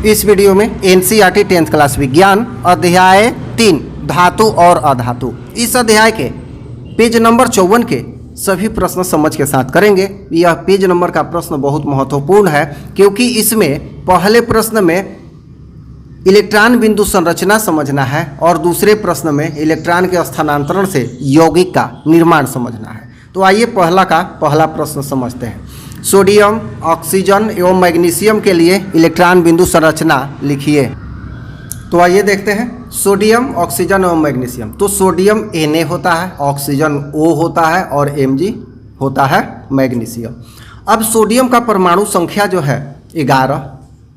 इस वीडियो में NCERT 10th class विज्ञान अध्याय 3 धातु और अधातु, इस अध्याय के पेज नंबर 54 के सभी प्रश्न समझ के साथ करेंगे। यह पेज नंबर का प्रश्न बहुत महत्वपूर्ण है क्योंकि इसमें पहले प्रश्न में इलेक्ट्रॉन बिंदु संरचना समझना है और दूसरे प्रश्न में इलेक्ट्रॉन के स्थानांतरण से यौगिक का निर्माण समझना है। तो आइए पहला प्रश्न समझते हैं। सोडियम, ऑक्सीजन एवं मैग्नीशियम के लिए इलेक्ट्रॉन बिंदु संरचना लिखिए। तो आइए देखते हैं सोडियम, ऑक्सीजन एवं मैग्नीशियम। तो सोडियम Na होता है, ऑक्सीजन O होता है और Mg होता है मैग्नीशियम। अब सोडियम का परमाणु संख्या जो है 11,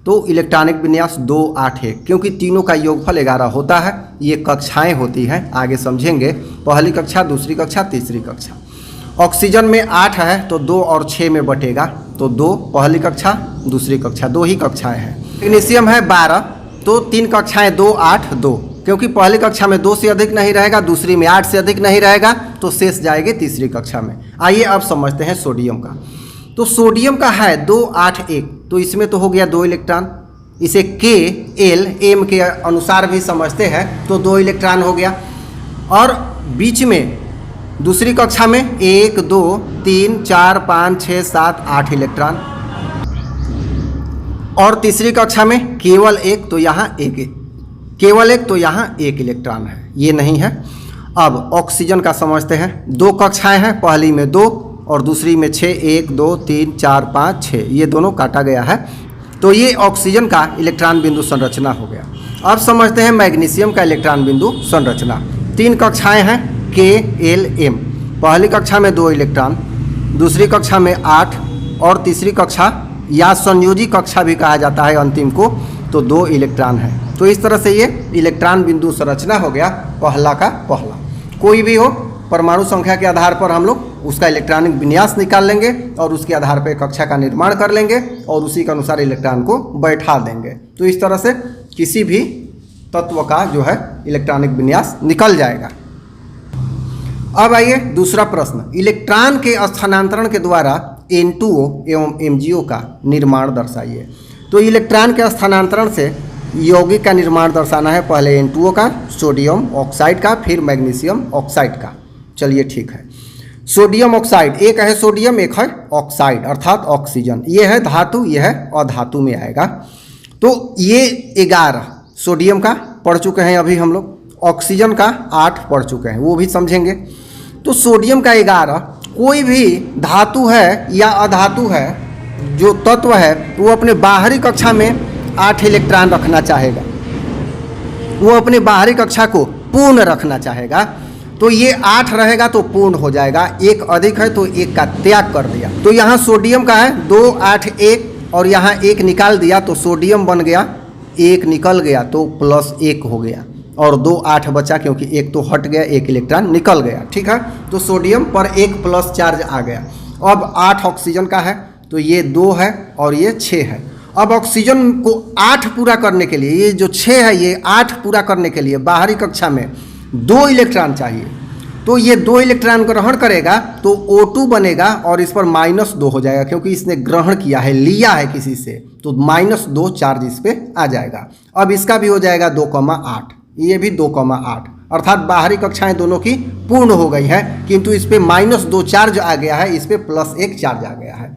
तो इलेक्ट्रॉनिक विन्यास 2, 8, 1, क्योंकि तीनों का योगफल 11 होता है। ये कक्षाएं होती हैं, आगे समझेंगे, पहली कक्षा, दूसरी कक्षा, तीसरी कक्षा। ऑक्सीजन में 8 है तो 2 और 6 में बटेगा, तो 2 पहली कक्षा, दूसरी कक्षा, 2 ही कक्षाएं हैं। मैग्नीशियम है 12, तो 3 कक्षाएं, 2, 8, 2, क्योंकि पहली कक्षा में 2 से अधिक नहीं रहेगा, दूसरी में 8 से अधिक नहीं रहेगा, तो शेष जाएगी तीसरी कक्षा में। आइए अब समझते हैं सोडियम का। तो सोडियम का है 2, 8, 1, तो इसमें तो हो गया 2 इलेक्ट्रॉन। इसे K, L, M के अनुसार भी समझते हैं, तो 2 इलेक्ट्रॉन हो गया। और बीच में दूसरी कक्षा में 1, 2, 3, 4, 5, 6, 7, 8 इलेक्ट्रॉन। और तीसरी कक्षा में केवल 1, तो यहाँ 1, केवल 1, तो यहाँ 1 इलेक्ट्रॉन है, ये नहीं है। अब ऑक्सीजन का समझते हैं। 2 कक्षाएं हैं, पहली में 2 और दूसरी में 6, 1, 2, 3, 4, 5, 6, ये दोनों काटा गया है, तो ये ऑक्सीजन का इलेक्ट्रॉन बिंदु संरचना हो गया। अब समझते हैं मैग्नीशियम का इलेक्ट्रॉन बिंदु संरचना। 3 कक्षाएं हैं, K, L, M। पहली कक्षा में 2 इलेक्ट्रॉन, दूसरी कक्षा में 8 और तीसरी कक्षा या संयोजी कक्षा भी कहा जाता है अंतिम को, तो 2 इलेक्ट्रॉन है। तो इस तरह से ये इलेक्ट्रॉन बिंदु संरचना हो गया, पहला का पहला। कोई भी हो, परमाणु संख्या के आधार पर हम लोग उसका इलेक्ट्रॉनिक विन्यास निकाल लेंगे और उसके आधार पर कक्षा का निर्माण कर लेंगे और उसी के अनुसार इलेक्ट्रॉन को बैठा देंगे। तो इस तरह से किसी भी तत्व का जो है इलेक्ट्रॉनिक विन्यास निकल जाएगा। अब आइए दूसरा प्रश्न, इलेक्ट्रॉन के स्थानांतरण के द्वारा N2O एवं MgO का निर्माण दर्शाइए। तो इलेक्ट्रॉन के स्थानांतरण से यौगिक का निर्माण दर्शाना है, पहले N2O का, सोडियम ऑक्साइड का, फिर मैग्नीशियम ऑक्साइड का। चलिए ठीक है। सोडियम ऑक्साइड, एक है सोडियम, एक है ऑक्साइड अर्थात ऑक्सीजन। ये है धातु, ये है अधातु में आएगा। तो ये 11 सोडियम का पढ़ चुके हैं अभी हम लोग, ऑक्सीजन का 8 पढ़ चुके हैं, वो भी समझेंगे। तो सोडियम का 11, कोई भी धातु है या अधातु है, जो तत्व है, वो अपने बाहरी कक्षा में 8 इलेक्ट्रॉन रखना चाहेगा, वो अपने बाहरी कक्षा को पूर्ण रखना चाहेगा। तो ये 8 रहेगा तो पूर्ण हो जाएगा, 1 अधिक है तो 1 का त्याग कर दिया। तो यहाँ सोडियम का है 2, 8, 1 और यहाँ 1 निकाल दिया तो सोडियम बन गया, 1 निकल गया तो +1 हो गया और 2, 8 बचा, क्योंकि 1 तो हट गया, 1 इलेक्ट्रॉन निकल गया। ठीक है, तो सोडियम पर 1 प्लस चार्ज आ गया। अब 8 ऑक्सीजन का है, तो ये 2 है और ये 6 है। अब ऑक्सीजन को 8 पूरा करने के लिए, ये जो 6 है ये 8 पूरा करने के लिए बाहरी कक्षा में 2 इलेक्ट्रॉन चाहिए। तो ये 2 इलेक्ट्रॉन ग्रहण करेगा तो O2 बनेगा और इस पर -2 हो जाएगा, क्योंकि इसने ग्रहण किया है, लिया है किसी से, तो -2 चार्ज इस पर आ जाएगा। अब इसका भी हो जाएगा 2,8, ये भी 2,8, अर्थात बाहरी कक्षाएं दोनों की पूर्ण हो गई हैं, किंतु इस पे -2 चार्ज आ गया है, इस पे +1 चार्ज आ गया है।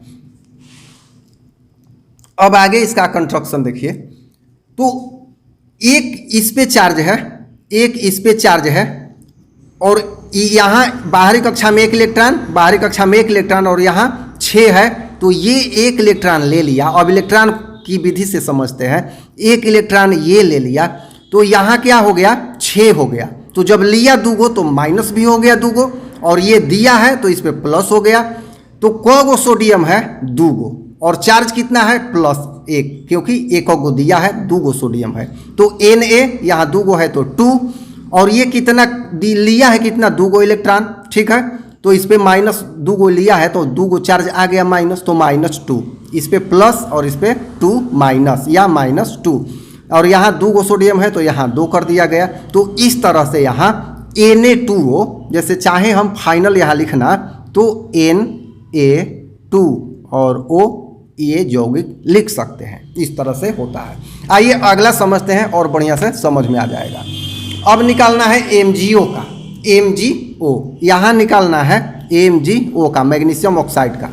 अब आगे इसका कंस्ट्रक्शन देखिए। तो एक इस पे चार्ज है, एक इस पे चार्ज है, और यहाँ बाहरी कक्षा में 1 इलेक्ट्रॉन, बाहरी कक्षा में 1 इलेक्ट्रॉन और यहाँ 6 है, तो ये 1 इलेक्ट्रॉन ले लिया। अब इलेक्ट्रॉन की विधि से समझते हैं, 1 इलेक्ट्रॉन ये ले लिया, तो यहाँ क्या हो गया, 6 हो गया। तो जब लिया 2 तो माइनस भी हो गया 2, और ये दिया है तो इस पे प्लस हो गया। तो क सोडियम है 2, और चार्ज कितना है, +1, क्योंकि 1 को दिया है, 2 सोडियम है। तो Na यहाँ 2 है तो 2, और ये कितना लिया है, कितना, 2 इलेक्ट्रॉन। ठीक है, तो इस पे -2 लिया है तो 2 चार्ज आ गया माइनस, तो -2, इस पे प्लस और इस पे 2 माइनस या -2, और यहाँ 2 सोडियम है तो यहाँ 2 कर दिया गया। तो इस तरह से यहाँ Na2O, जैसे चाहे हम फाइनल यहाँ लिखना, तो Na2 और O ये यौगिक लिख सकते हैं। इस तरह से होता है। आइए अगला समझते हैं और बढ़िया से समझ में आ जाएगा। अब निकालना है MgO का, MgO यहाँ निकालना है MgO का, मैग्नीशियम ऑक्साइड का।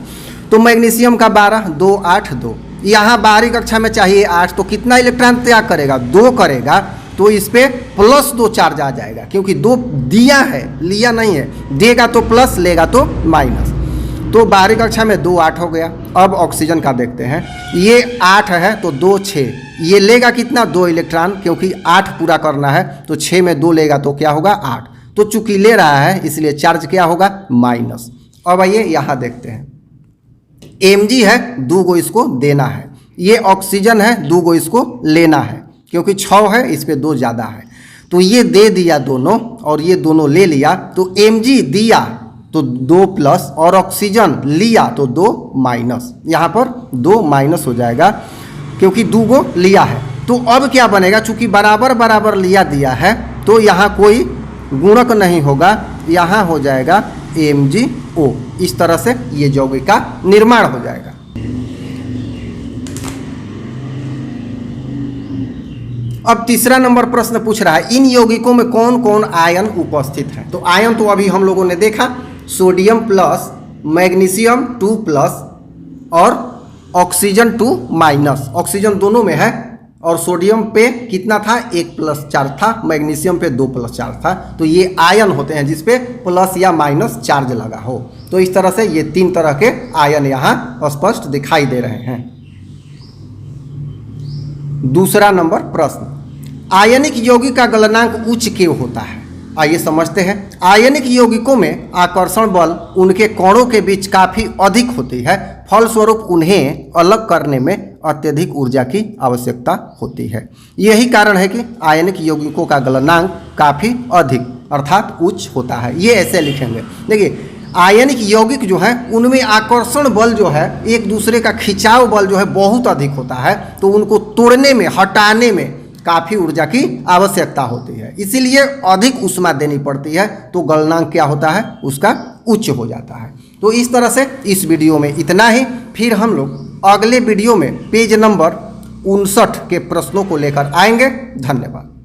तो मैग्नीशियम का 12, 2, 8, 2, यहाँ बाहरी कक्षा में चाहिए 8, तो कितना इलेक्ट्रॉन त्याग करेगा? 2 करेगा। तो इस पे +2 चार्ज आ जाएगा, क्योंकि 2 दिया है, लिया नहीं है। देगा तो प्लस, लेगा तो माइनस। तो बाहरी कक्षा में 2, 8 हो गया। अब ऑक्सीजन का देखते हैं। ये 8 है तो 2, 6, ये लेगा कितना? 2 इलेक्ट्रॉन, क्योंकि 8 पूरा करना है। तो 6 में 2 लेगा तो क्या होगा? 8। तो चूंकि ले रहा है इसलिए चार्ज क्या होगा? माइनस। अब आइए यहाँ देखते हैं। Mg है, 2 गो इसको देना है। ये ऑक्सीजन है, 2 गो इसको लेना है, क्योंकि 6 है, इस पे 2 ज़्यादा है। तो ये दे दिया दोनों, और ये दोनों ले लिया। तो Mg दिया तो 2 प्लस, और ऑक्सीजन लिया तो 2 माइनस। यहाँ पर 2 माइनस हो जाएगा, क्योंकि 2 गो लिया है। तो अब क्या बनेगा? चूंकि बराबर बराबर लिया दिया है तो यहाँ कोई गुणक नहीं होगा, यहाँ हो जाएगा MgO। इस तरह से ये यौगिक का निर्माण हो जाएगा। अब तीसरा नंबर प्रश्न पूछ रहा है, इन यौगिकों में कौन कौन आयन उपस्थित है? तो आयन तो अभी हम लोगों ने देखा, सोडियम प्लस, मैग्नीशियम 2+ और ऑक्सीजन 2- ऑक्सीजन दोनों में है। और सोडियम पे कितना था? 1+ चार्ज था, मैग्नीशियम पे 2+ चार्ज था। तो ये आयन होते हैं जिस पे प्लस या माइनस चार्ज लगा हो। तो इस तरह से ये 3 तरह के आयन यहाँ स्पष्ट दिखाई दे रहे हैं। दूसरा नंबर प्रश्न, आयनिक यौगिक का गलनांक उच्च क्यों होता है? आइए समझते हैं। आयनिक यौगिकों में आकर्षण बल उनके कणों के बीच काफ़ी अधिक होती है, फलस्वरूप उन्हें अलग करने में अत्यधिक ऊर्जा की आवश्यकता होती है। यही कारण है कि आयनिक यौगिकों का गलनांक काफ़ी अधिक अर्थात उच्च होता है। ये ऐसे लिखेंगे, देखिए आयनिक यौगिक जो है उनमें आकर्षण बल जो है, एक दूसरे का खिंचाव बल जो है बहुत अधिक होता है। तो उनको तोड़ने में, हटाने में काफ़ी ऊर्जा की आवश्यकता होती है, इसीलिए अधिक ऊष्मा देनी पड़ती है। तो गलनांक क्या होता है? उसका उच्च हो जाता है। तो इस तरह से इस वीडियो में इतना ही। फिर हम लोग अगले वीडियो में पेज नंबर 59 के प्रश्नों को लेकर आएंगे। धन्यवाद।